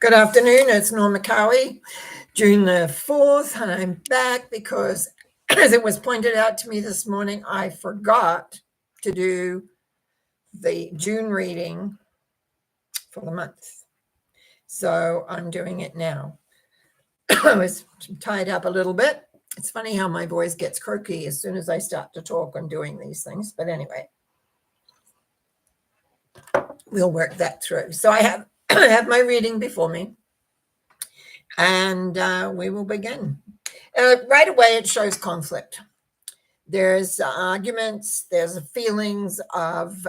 Good afternoon, it's Norma Cowie, June the 4th, and I'm back because, as it was pointed out to me this morning, I forgot to do the June reading for the month. So I'm doing it now. I was tied up a little bit. It's funny how my voice gets croaky as soon as I start to talk on doing these things. But anyway, we'll work that through. So I have my reading before me, and we will begin. Right away, it shows conflict. There's arguments, there's feelings of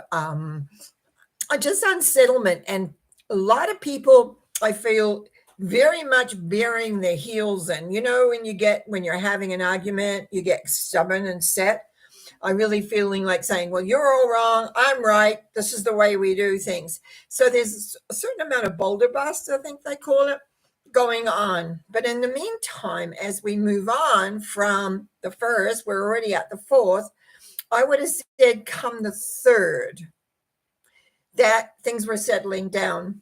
just unsettlement. And a lot of people, I feel, very much burying their heels in. When you're having an argument, you get stubborn and set. I'm really feeling like saying, well, you're all wrong, I'm right, this is the way we do things. So there's a certain amount of boulder bust, I think they call it, going on. But in the meantime, as we move on from the first, we're already at the fourth, I would have said come the third, that things were settling down.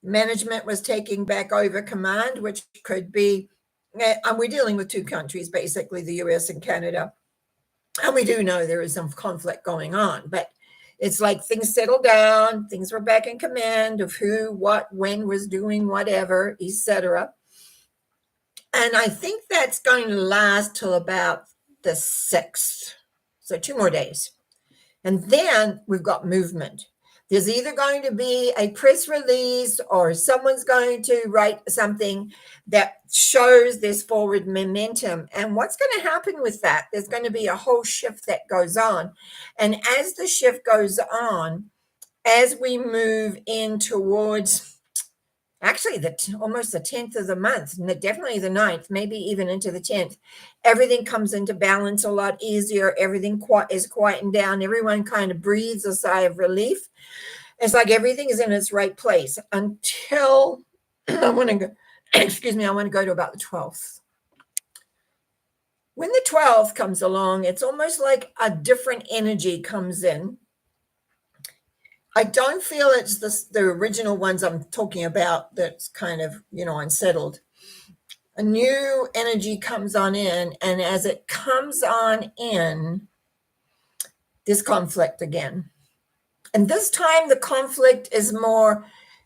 Management was taking back over command, which could be, and we're dealing with two countries, basically the US and Canada. And we do know there is some conflict going on, but it's like things settled down, things were back in command of who, what, when was doing whatever, etc. And I think that's going to last till about the 6th. So 2 more days. And then we've got movement. There's either going to be a press release or someone's going to write something that shows this forward momentum. And what's going to happen with that? There's going to be a whole shift that goes on. And as the shift goes on, as we move in towards actually almost the 10th of the month, definitely the 9th, maybe even into the 10th, everything comes into balance a lot easier. Everything is quieting down. Everyone kind of breathes a sigh of relief. It's like everything is in its right place until I want to go, I want to go to about the 12th. When the 12th comes along, it's almost like a different energy comes in. I don't feel it's the original ones I'm talking about that's kind of, unsettled. A new energy comes on in, and as it comes on in, there's conflict again. And this time the conflict is more,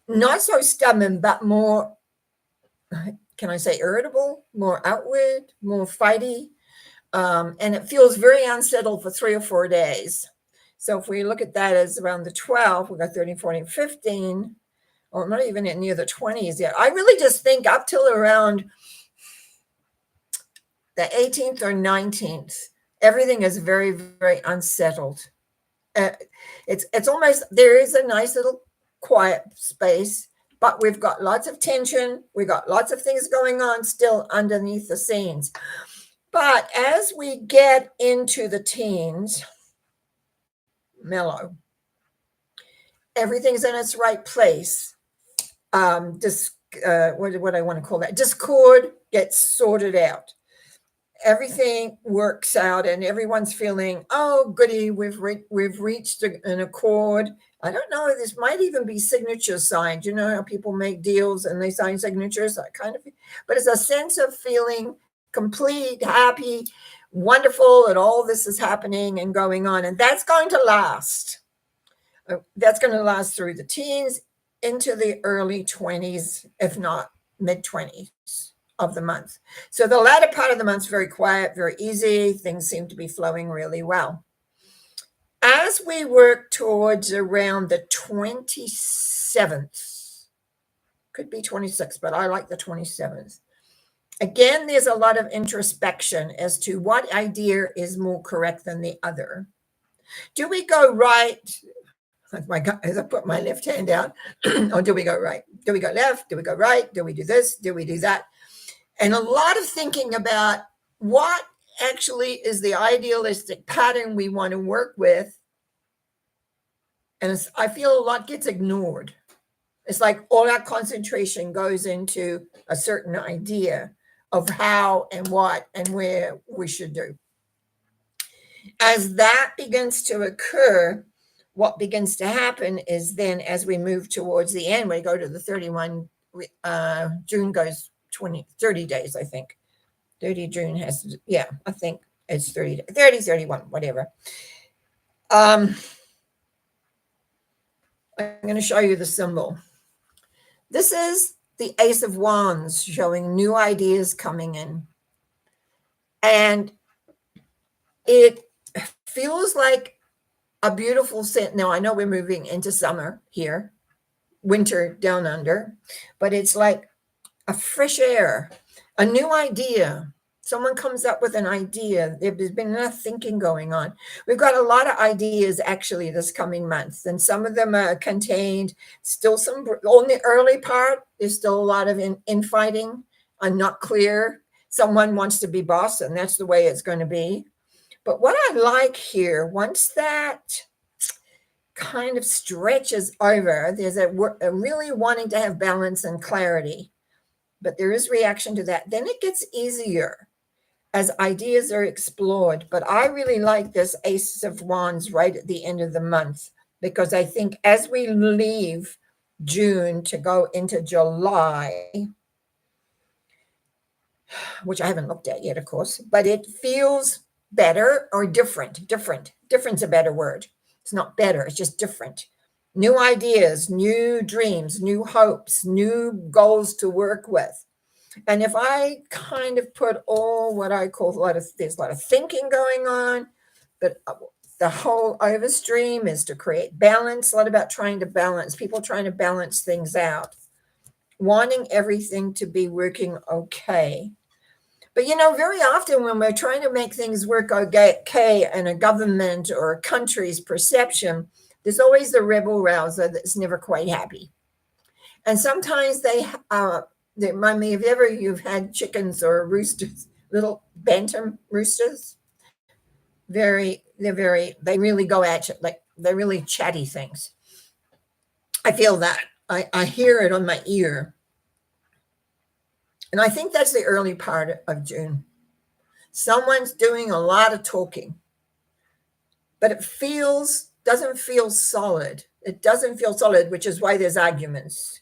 not so stubborn, but more, can I say irritable, more outward, more fighty. And it feels very unsettled for 3 or 4 days. So if we look at that as around the 12th, we've got 13, 14, 15, or not even near the 20s yet. I really just think up till around the 18th or 19th, everything is very, very unsettled. It's almost, there is a nice little quiet space, but we've got lots of tension. We've got lots of things going on still underneath the scenes. But as we get into the teens, mellow, everything's in its right place. What I want to call that? Discord gets sorted out. Everything works out, and everyone's feeling, oh, goody, we've reached an accord. I don't know, this might even be signatures signed. You know how people make deals and they sign signatures, that kind of, but it's a sense of feeling complete, happy, wonderful, and all this is happening and going on, and that's going to last. That's going to last through the teens into the early 20s, if not mid 20s of the month. So the latter part of the month is very quiet, very easy. Things seem to be flowing really well. As we work towards around the 27th, could be 26th, but I like the 27th. Again, there's a lot of introspection as to what idea is more correct than the other. Do we go right? As I put my left hand out, or do we go right? Do we go left? Do we go right? Do we do this? Do we do that? And a lot of thinking about what actually is the idealistic pattern we want to work with. And I feel a lot gets ignored. It's like all our concentration goes into a certain idea of how and what and where we should do. As that begins to occur, what begins to happen is then as we move towards the end, we go to the 31 June goes 30 days, I think. 30 June has, yeah, I think it's 30, 31, whatever. I'm going to show you the symbol. This is the Ace of Wands showing new ideas coming in. And it feels like a beautiful scent. Now, I know we're moving into summer here, winter down under, but it's like a fresh air, a new idea. Someone comes up with an idea. There's been enough thinking going on. We've got a lot of ideas actually this coming month, and some of them are contained. Still some on the early part. There's still a lot of infighting. I'm not clear. Someone wants to be boss, and that's the way it's going to be. But what I like here, once that kind of stretches over, there's a really wanting to have balance and clarity. But there is reaction to that. Then it gets easier as ideas are explored. But I really like this Ace of Wands right at the end of the month, because I think as we leave June to go into July, which I haven't looked at yet, of course, but it feels better or different. Different's a better word. It's not better, it's just different. New ideas, new dreams, new hopes, new goals to work with. And if I kind of put all what I call there's a lot of thinking going on, but the whole overstream is to create balance, a lot about trying to balance, people trying to balance things out, wanting everything to be working okay. But, very often when we're trying to make things work okay in a government or a country's perception, there's always the rebel rouser that's never quite happy. And sometimes they remind me of you've had chickens or roosters, little bantam roosters. They really go at you, like they're really chatty things. I feel that. I hear it on my ear. And I think that's the early part of June. Someone's doing a lot of talking, but it doesn't feel solid. It doesn't feel solid, which is why there's arguments.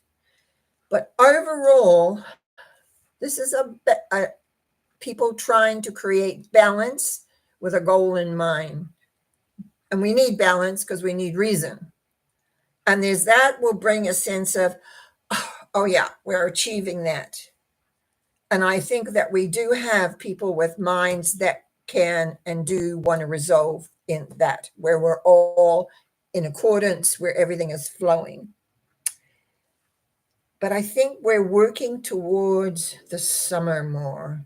But overall, this is a people trying to create balance with a goal in mind. And we need balance because we need reason. And that will bring a sense of, oh yeah, we're achieving that. And I think that we do have people with minds that can and do want to resolve in that, where we're all in accordance, where everything is flowing. But I think we're working towards the summer more.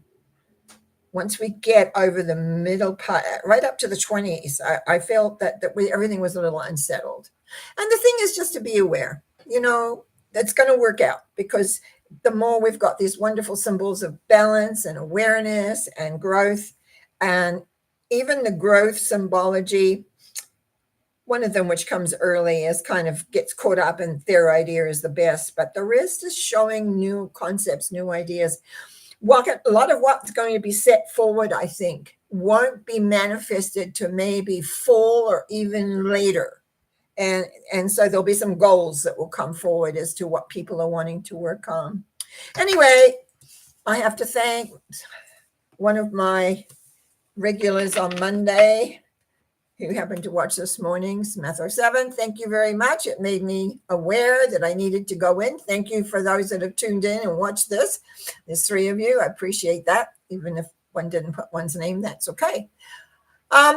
Once we get over the middle part, right up to the 20s, I felt that everything was a little unsettled. And the thing is just to be aware, that's going to work out, because the more we've got these wonderful symbols of balance and awareness and growth, and even the growth symbology, one of them, which comes early, is kind of gets caught up in their idea is the best, but the rest is showing new concepts, new ideas. A lot of what's going to be set forward, I think, won't be manifested to maybe fall or even later. And so there'll be some goals that will come forward as to what people are wanting to work on. Anyway, I have to thank one of my regulars on Monday who happened to watch this morning's Method 7. Thank you very much. It made me aware that I needed to go in. Thank you for those that have tuned in and watched this. There's 3 of you. I appreciate that. Even if one didn't put one's name, that's okay.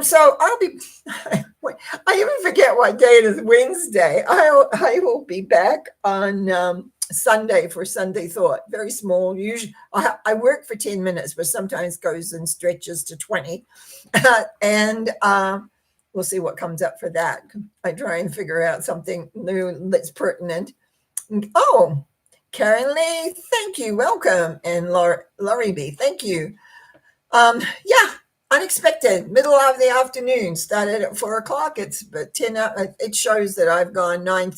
So I'll be, I even forget what day it is, Wednesday. I will be back on Sunday for Sunday Thought. Very small. Usually I work for 10 minutes, but sometimes goes and stretches to 20. And we'll see what comes up for that. I try and figure out something new that's pertinent. Oh, Karen Lee, thank you. Welcome. And Laurie B, thank you. Yeah. Unexpected, middle of the afternoon, started at 4:00. It's but 10. It shows that I've gone 9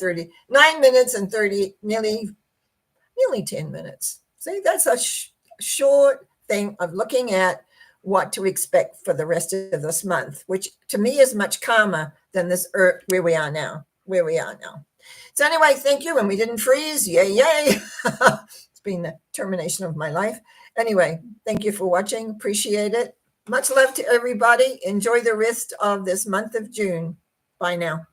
minutes and 30, nearly 10 minutes. See, that's a short thing of looking at what to expect for the rest of this month, which to me is much calmer than this where we are now. So anyway, thank you. And we didn't freeze. Yay, yay. It's been the termination of my life. Anyway, thank you for watching. Appreciate it. Much love to everybody. Enjoy the rest of this month of June. Bye now.